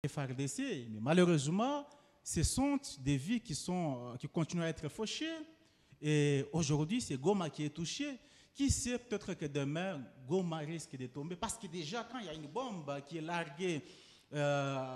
FARDC, mais malheureusement, ce sont des vies qui continuent à être fauchées. Et aujourd'hui, c'est Goma qui est touché. Qui sait, peut-être que demain, Goma risque de tomber. Parce que déjà, quand il y a une bombe qui est larguée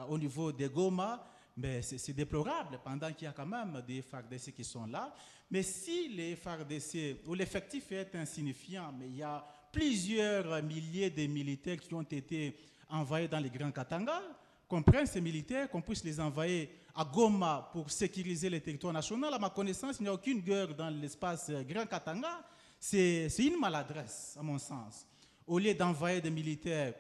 au niveau des Goma, mais c'est déplorable, pendant qu'il y a quand même des FARDC qui sont là. Mais si les FARDC, ou l'effectif est insignifiant, mais il y a plusieurs milliers de militaires qui ont été envoyés dans les Grands Katanga, qu'on prenne ces militaires, qu'on puisse les envoyer à Goma pour sécuriser le territoire national. À ma connaissance, il n'y a aucune guerre dans l'espace Grand Katanga. C'est une maladresse, à mon sens. Au lieu d'envoyer des militaires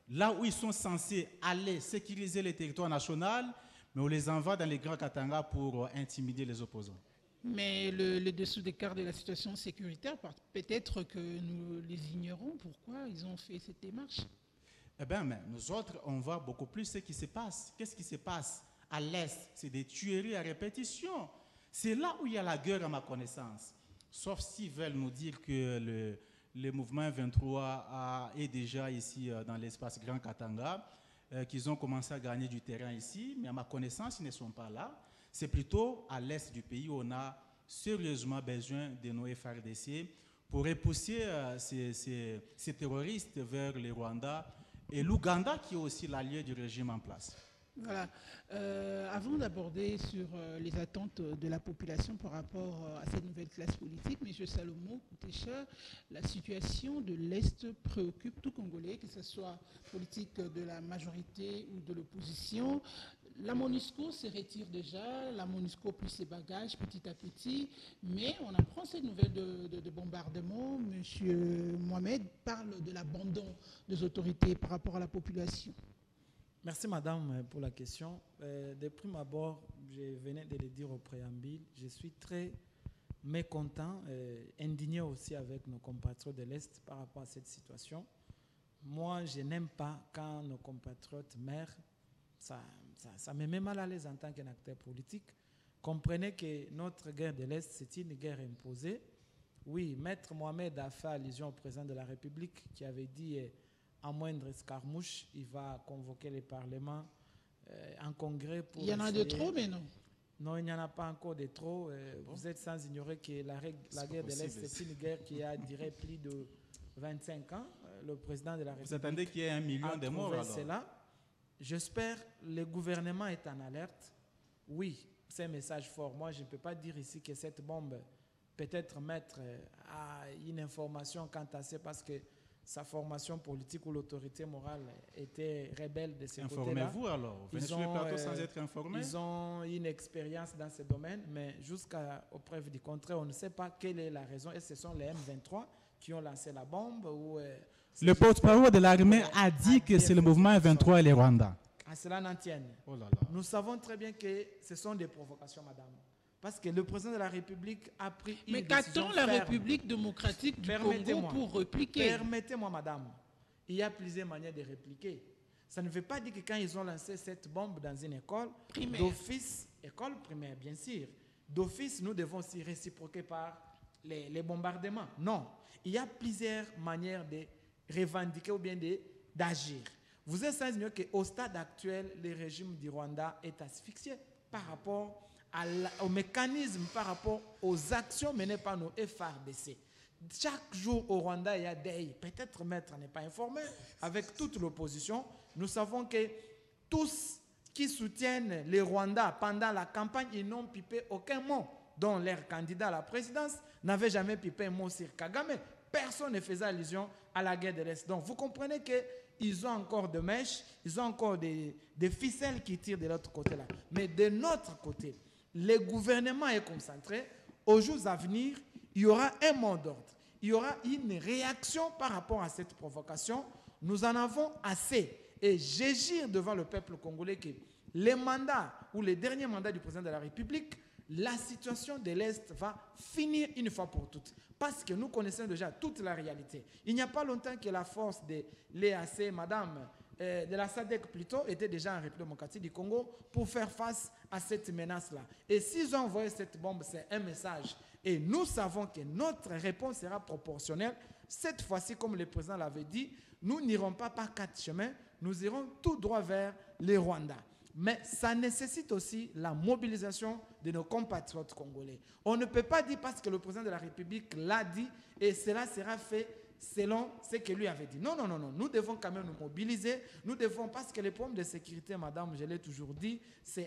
là où ils sont censés aller sécuriser le territoire national, mais on les envoie dans les Grands Katanga pour intimider les opposants. Mais le dessous des cartes de la situation sécuritaire, peut-être que nous les ignorons. Pourquoi ils ont fait cette démarche? Eh bien, mais nous autres, on voit beaucoup plus ce qui se passe. Qu'est-ce qui se passe à l'Est? C'est des tueries à répétition. C'est là où il y a la guerre, à ma connaissance. Sauf s'ils veulent nous dire que le mouvement 23 est déjà ici dans l'espace Grand Katanga, qu'ils ont commencé à gagner du terrain ici, mais à ma connaissance, ils ne sont pas là. C'est plutôt à l'Est du pays où on a sérieusement besoin de nos FARDC pour repousser ces terroristes vers le Rwanda et l'Ouganda qui est aussi l'allié du régime en place. Voilà. Avant d'aborder sur les attentes de la population par rapport à cette nouvelle classe politique, M. Salomon Koutécha, la situation de l'Est préoccupe tout Congolais, que ce soit politique de la majorité ou de l'opposition. La MONUSCO se retire déjà, la MONUSCO plie ses bagages petit à petit, mais on apprend cette nouvelle de bombardement. M. Mohamed parle de l'abandon des autorités par rapport à la population. Merci madame pour la question. De prime abord, je venais de le dire au préambule, je suis très mécontent, indigné aussi avec nos compatriotes de l'Est par rapport à cette situation. Moi, je n'aime pas quand nos compatriotes meurent, ça me met mal à l'aise en tant qu'un acteur politique. Comprenez que notre guerre de l'Est, c'est une guerre imposée. Oui, Maître Mohamed a fait allusion au président de la République qui avait dit... à moindre escarmouche, il va convoquer le Parlement en congrès pour... Il y en a de trop, mais non. Non, il n'y en a pas encore de trop. Vous êtes sans ignorer que la guerre de l'Est, c'est une guerre qui a duré plus de 25 ans. Le président de la République... Vous attendez qu'il y ait 1 million de morts alors? J'espère que le gouvernement est en alerte. Oui, c'est un message fort. Moi, je ne peux pas dire ici que cette bombe peut-être mettre à une information quant à ça parce que sa formation politique ou l'autorité morale était rebelle de ce côté-là. Informez-vous alors. Venez sur le plateau sans être informés. Ils ont une expérience dans ce domaine, mais jusqu'aux preuves du contraire, on ne sait pas quelle est la raison. Et ce sont les M23 qui ont lancé la bombe ou... le porte-parole de l'armée a dit que c'est le mouvement M23 et les Rwandais. À cela n'en tienne. Oh là là. Nous savons très bien que ce sont des provocations, madame. Parce que le président de la République a pris une décision ferme. Mais qu'attend la République démocratique du Congo pour répliquer? Permettez-moi, madame. Il y a plusieurs manières de répliquer. Ça ne veut pas dire que quand ils ont lancé cette bombe dans une école, d'office, école primaire, bien sûr, d'office, nous devons aussi réciproquer par les bombardements. Non. Il y a plusieurs manières de revendiquer ou bien d'agir. Vous êtes sans ignorer qu'au stade actuel, le régime du Rwanda est asphyxié par rapport au mécanisme, par rapport aux actions menées par nos FARDC. Chaque jour au Rwanda, il y a des... Peut-être Maître n'est pas informé, avec toute l'opposition. Nous savons que tous qui soutiennent les Rwandais pendant la campagne, ils n'ont pipé aucun mot, dont leur candidat à la présidence n'avait jamais pipé un mot sur Kagame. Personne ne faisait allusion à la guerre de l'Est. Donc vous comprenez qu'ils ont encore des mèches, ils ont encore des ficelles qui tirent de l'autre côté là. Mais de notre côté, le gouvernement est concentré. Aux jours à venir, il y aura un mot d'ordre. Il y aura une réaction par rapport à cette provocation. Nous en avons assez. Et j'agis devant le peuple congolais que les mandats ou les derniers mandats du président de la République, la situation de l'Est va finir une fois pour toutes. Parce que nous connaissons déjà toute la réalité. Il n'y a pas longtemps que la force de l'EAC, madame, de la SADC plutôt, était déjà en République démocratique du Congo pour faire face à cette menace-là. Et s'ils ont envoyé cette bombe, c'est un message. Et nous savons que notre réponse sera proportionnelle. Cette fois-ci, comme le président l'avait dit, nous n'irons pas par 4 chemins, nous irons tout droit vers les Rwandais. Mais ça nécessite aussi la mobilisation de nos compatriotes congolais. On ne peut pas dire parce que le président de la République l'a dit et cela sera fait selon ce que lui avait dit. Non, non, non, non. Nous devons quand même nous mobiliser. Nous devons, parce que les problèmes de sécurité, madame, je l'ai toujours dit, c'est